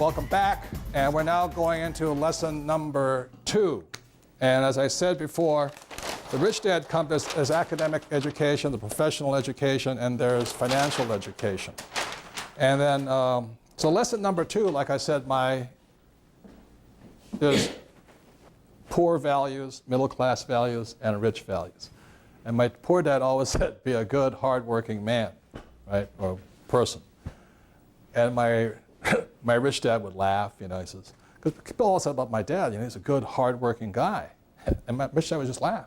welcome back. And we're now going into lesson number 2. And as I said before, the rich dad compass is academic education, the professional education, and there's financial education. And then, so lesson number 2, like I said, there's poor values, middle class values, and rich values. And my poor dad always said, be a good, hardworking man, right, or person. And my rich dad would laugh, he says, because people all said about my dad, he's a good, hardworking guy. And my rich dad would just laugh.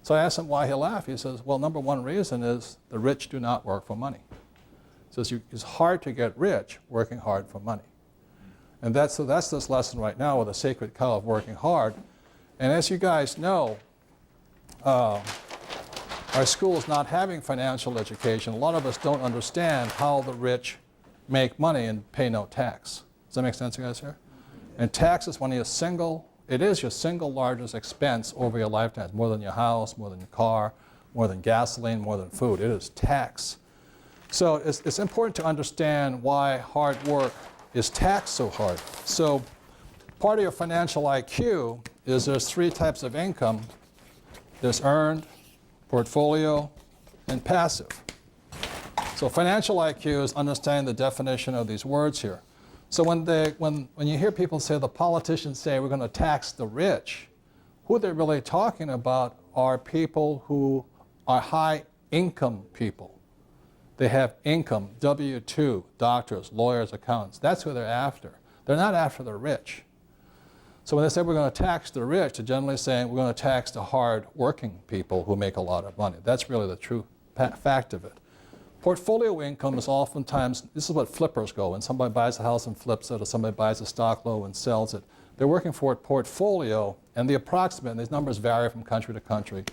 So I asked him why he laughed. He says, well, number one reason is the rich do not work for money. He says it's hard to get rich working hard for money. And that's this lesson right now with the sacred cow of working hard. And as you guys know, our school is not having financial education. A lot of us don't understand how the rich make money and pay no tax. Does that make sense, you guys here? And tax is it is your single largest expense over your lifetime. More than your house, more than your car, more than gasoline, more than food. It is tax. So it's important to understand why hard work is taxed so hard. So part of your financial IQ is there's 3 types of income. There's earned, portfolio, and passive. So financial IQ is understanding the definition of these words here. So when you hear people say, the politicians say we're going to tax the rich, who they're really talking about are people who are high income people. They have income, W-2, doctors, lawyers, accountants. That's who they're after. They're not after the rich. So when they say we're going to tax the rich, they're generally saying we're going to tax the hard working people who make a lot of money. That's really the true fact of it. Portfolio income is oftentimes, this is what flippers go. When somebody buys a house and flips it, or somebody buys a stock low and sells it, they're working for a portfolio, and the approximate, and these numbers vary from country to country,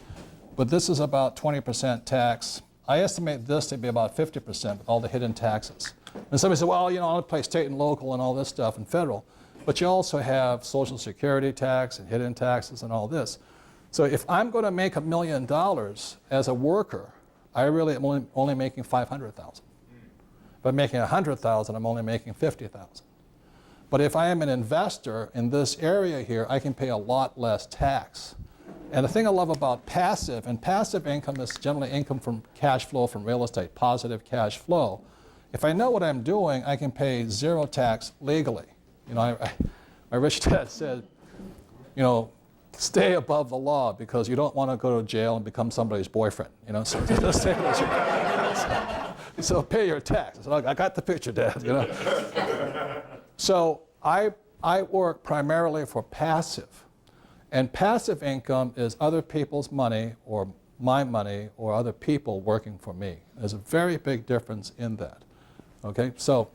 but this is about 20% tax. I estimate this to be about 50% with all the hidden taxes. And somebody said, well, I only pay state and local and all this stuff and federal, but you also have Social Security tax and hidden taxes and all this. So if I'm going to make $1 million as a worker, I really am only making $500,000. If I'm making $100,000, I'm only making $50,000. But if I am an investor in this area here, I can pay a lot less tax. And the thing I love about passive, and passive income is generally income from cash flow from real estate, positive cash flow. If I know what I'm doing, I can pay 0 tax legally. My rich dad said, stay above the law because you don't want to go to jail and become somebody's boyfriend. So pay your tax. So I got the picture, Dad. So I work primarily for passive, and passive income is other people's money or my money or other people working for me. There's a very big difference in that. Okay, so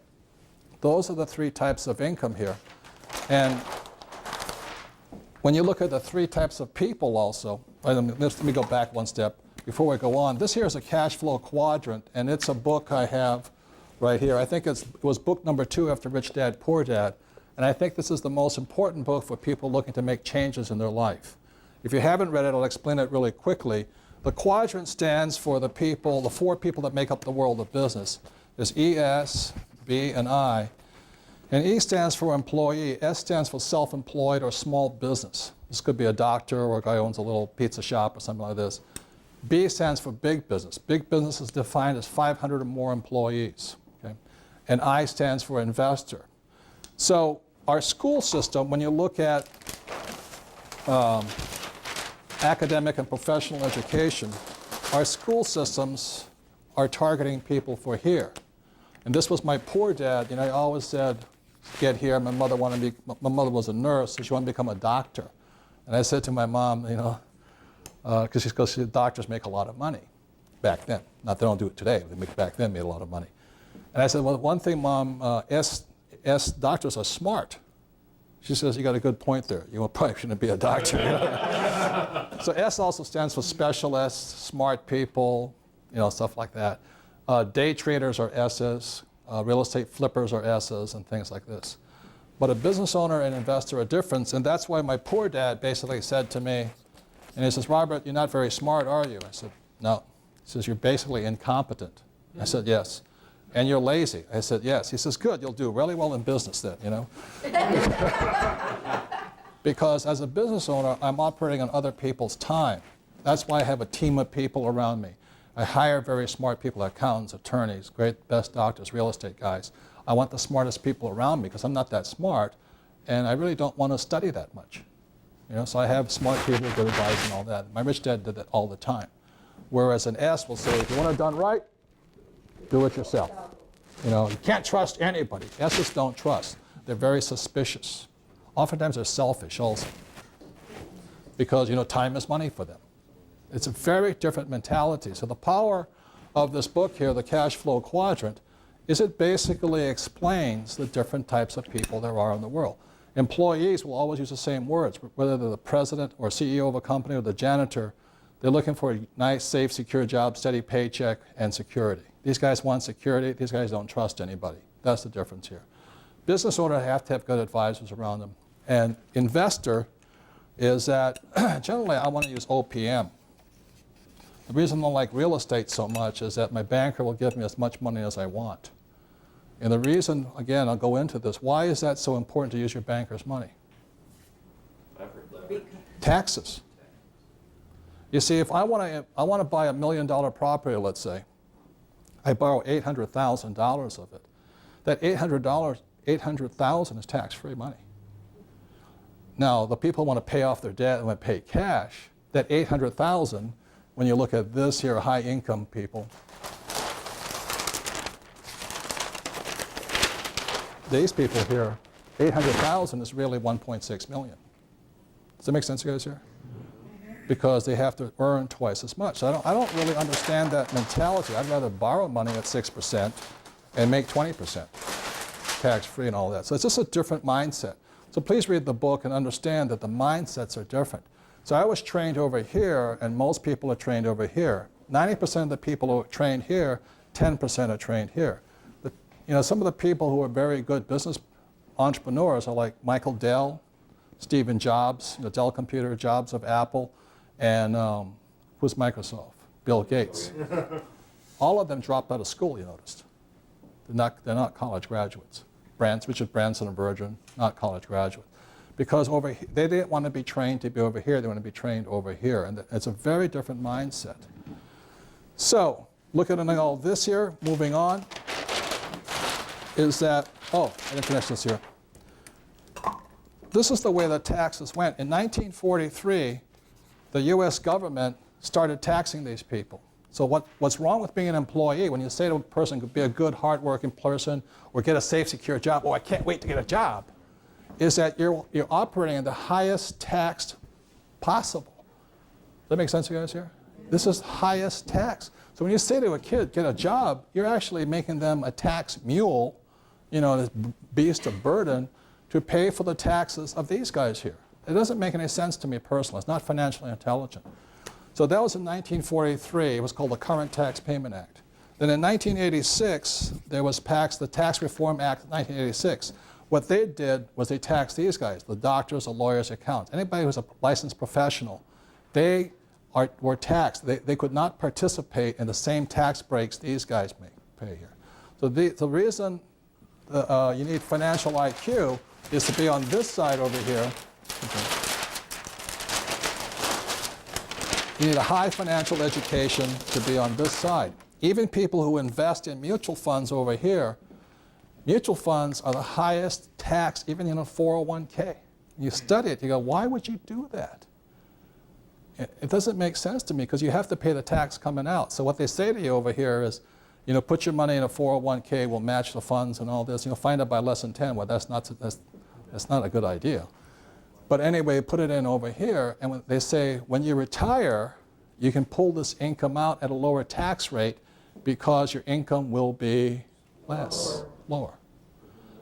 those are the 3 types of income here, and when you look at the 3 types of people also, let me go back one step before we go on. This here is a cash flow quadrant, and it's a book I have right here. I think it was book number 2 after Rich Dad, Poor Dad, and I think this is the most important book for people looking to make changes in their life. If you haven't read it, I'll explain it really quickly. The quadrant stands for the 4 people that make up the world of business. There's E, S, B, and I. And E stands for employee, S stands for self-employed or small business. This could be a doctor or a guy who owns a little pizza shop or something like this. B stands for big business. Big business is defined as 500 or more employees. Okay? And I stands for investor. So our school system, when you look at academic and professional education, our school systems are targeting people for here. And this was my poor dad. I always said, get here. My mother was a nurse, so she wanted to become a doctor. And I said to my mom, because doctors make a lot of money back then. Not that they don't do it today. Back then made a lot of money. And I said, well, one thing, Mom, doctors are smart. She says, you got a good point there. You probably shouldn't be a doctor. So S also stands for specialists, smart people, stuff like that. Day traders are S's. Real estate flippers are S's and things like this. But a business owner and investor are different, and that's why my poor dad basically said to me, and he says, Robert, you're not very smart, are you? I said, no. He says, you're basically incompetent. I said, yes. And you're lazy. I said, yes. He says, good, you'll do really well in business then, you know. Because as a business owner, I'm operating on other people's time. That's why I have a team of people around me. I hire very smart people, accountants, attorneys, great, best doctors, real estate guys. I want the smartest people around me because I'm not that smart, and I really don't want to study that much. You know, so I have smart people, good advice, and all that. My rich dad did that all the time. Whereas an S will say, if you want it done right, do it yourself. You know, you can't trust anybody. S's don't trust. They're very suspicious. Oftentimes they're selfish also. Because, you know, time is money for them. It's a very different mentality. So the power of this book here, the cash flow quadrant, is it basically explains the different types of people there are in the world. Employees will always use the same words, whether they're the president or CEO of a company or the janitor. They're looking for a nice, safe, secure job, steady paycheck, and security. These guys want security. These guys don't trust anybody. That's the difference here. Business owners have to have good advisors around them. And investor is that generally I want to use OPM. The reason I like real estate so much is that my banker will give me as much money as I want. And the reason, again, I'll go into this, why is that so important to use your banker's money? Taxes. You see, if I want to buy $1 million property, let's say, I borrow $800,000 of it. That $800,000 is tax-free money. Now, the people want to pay off their debt and want to pay cash. That $800,000, when you look at this here, high-income people, these people here, 800,000 is really 1.6 million. Does that make sense, you guys here? Because they have to earn twice as much. So I don't really understand that mentality. I'd rather borrow money at 6% and make 20% tax-free and all that. So it's just a different mindset. So please read the book and understand that the mindsets are different. So I was trained over here, and most people are trained over here. 90% of the people who are trained here, 10% are trained here. You know, some of the people who are very good business entrepreneurs are like Michael Dell, Stephen Jobs, you know, Dell Computer, Jobs of Apple, and who's Microsoft? Bill Gates. All of them dropped out of school, you noticed. They're not college graduates. Richard Branson and Virgin, not college graduates. Because they didn't want to be trained to be over here, they want to be trained over here. And it's a very different mindset. So, looking at all this here, moving on, is that, I didn't finish this here. This is the way the taxes went. In 1943, the US government started taxing these people. So what's wrong with being an employee, when you say to a person, could be a good, hardworking person, or get a safe, secure job, I can't wait to get a job, is that you're operating at the highest tax possible. Does that make sense to you guys here? This is highest tax. So when you say to a kid, get a job, you're actually making them a tax mule, you know, this beast of burden, to pay for the taxes of these guys here. It doesn't make any sense to me personally. It's not financially intelligent. So that was in 1943. It was called the Current Tax Payment Act. Then in 1986, there was the Tax Reform Act of 1986. What they did was they taxed these guys, the doctors, the lawyers, accountants. Anybody who's a licensed professional, they were taxed. They could not participate in the same tax breaks these guys pay here. So the reason you need financial IQ is to be on this side over here. Okay. You need a high financial education to be on this side. Even people who invest in mutual funds over here, mutual funds are the highest tax, even in a 401k. You study it, you go, why would you do that? It doesn't make sense to me because you have to pay the tax coming out. So what they say to you over here is, you know, put your money in a 401k, we'll match the funds and all this. You'll find out by lesson 10, well, that's not a good idea. But anyway, put it in over here, and when they say when you retire, you can pull this income out at a lower tax rate because your income will be lower.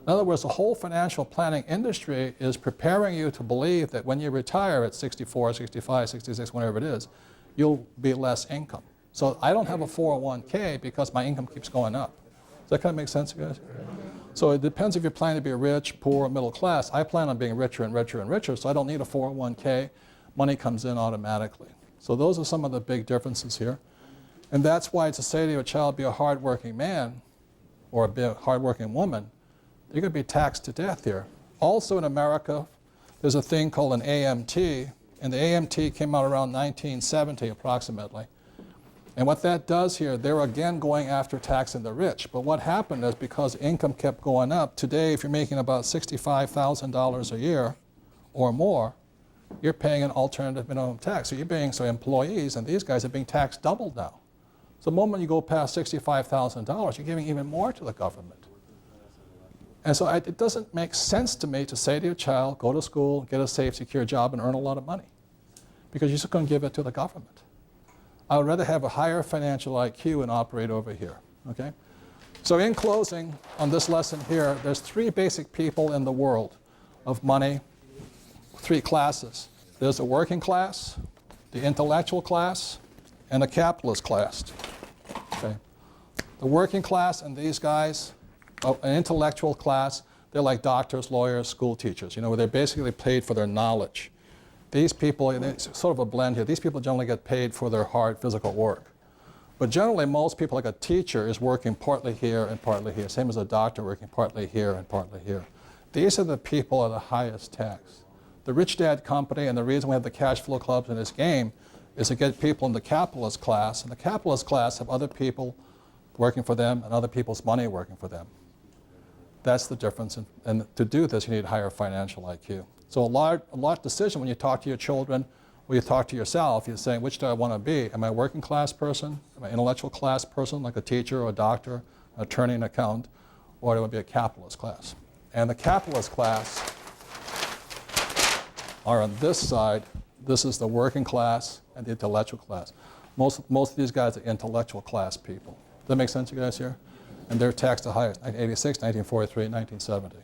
In other words, the whole financial planning industry is preparing you to believe that when you retire at 64, 65, 66, whatever it is, you'll be less income. So I don't have a 401k because my income keeps going up. Does that kind of make sense, you guys? So it depends if you're planning to be rich, poor, middle class. I plan on being richer and richer and richer, so I don't need a 401k. Money comes in automatically. So those are some of the big differences here. And that's why to say to your child, be a hardworking man, or a hardworking woman, you're going to be taxed to death here. Also in America, there's a thing called an AMT, and the AMT came out around 1970 approximately. And what that does here, they're again going after taxing the rich. But what happened is because income kept going up, today if you're making about $65,000 a year or more, you're paying an alternative minimum tax. So you're paying employees, and these guys are being taxed double now. So the moment you go past $65,000, you're giving even more to the government. And so it doesn't make sense to me to say to your child, go to school, get a safe, secure job, and earn a lot of money. Because you're just going to give it to the government. I would rather have a higher financial IQ and operate over here, okay? So in closing, on this lesson here, there's three basic people in the world of money, three classes. There's the working class, the intellectual class, and the capitalist class, okay? The working class and these guys, an intellectual class, they're like doctors, lawyers, school teachers, where they're basically paid for their knowledge. These people, it's sort of a blend here. These people generally get paid for their hard physical work. But generally, most people, like a teacher, is working partly here and partly here. Same as a doctor working partly here and partly here. These are the people at the highest tax. The Rich Dad Company, and the reason we have the cash flow clubs in this game, is to get people in the capitalist class. And the capitalist class have other people working for them and other people's money working for them. That's the difference. And to do this, you need higher financial IQ. So a large decision when you talk to your children, or you talk to yourself, you're saying, which do I want to be? Am I a working class person? Am I an intellectual class person, like a teacher or a doctor, an attorney, an accountant? Or do I want to be a capitalist class? And the capitalist class are on this side. This is the working class and the intellectual class. Most of these guys are intellectual class people. Does that make sense, you guys here? And they're taxed the highest, 1986, 1943, 1970.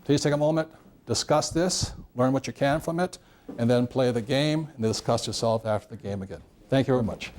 Please take a moment. Discuss this, learn what you can from it, and then play the game and discuss yourself after the game again. Thank you very much.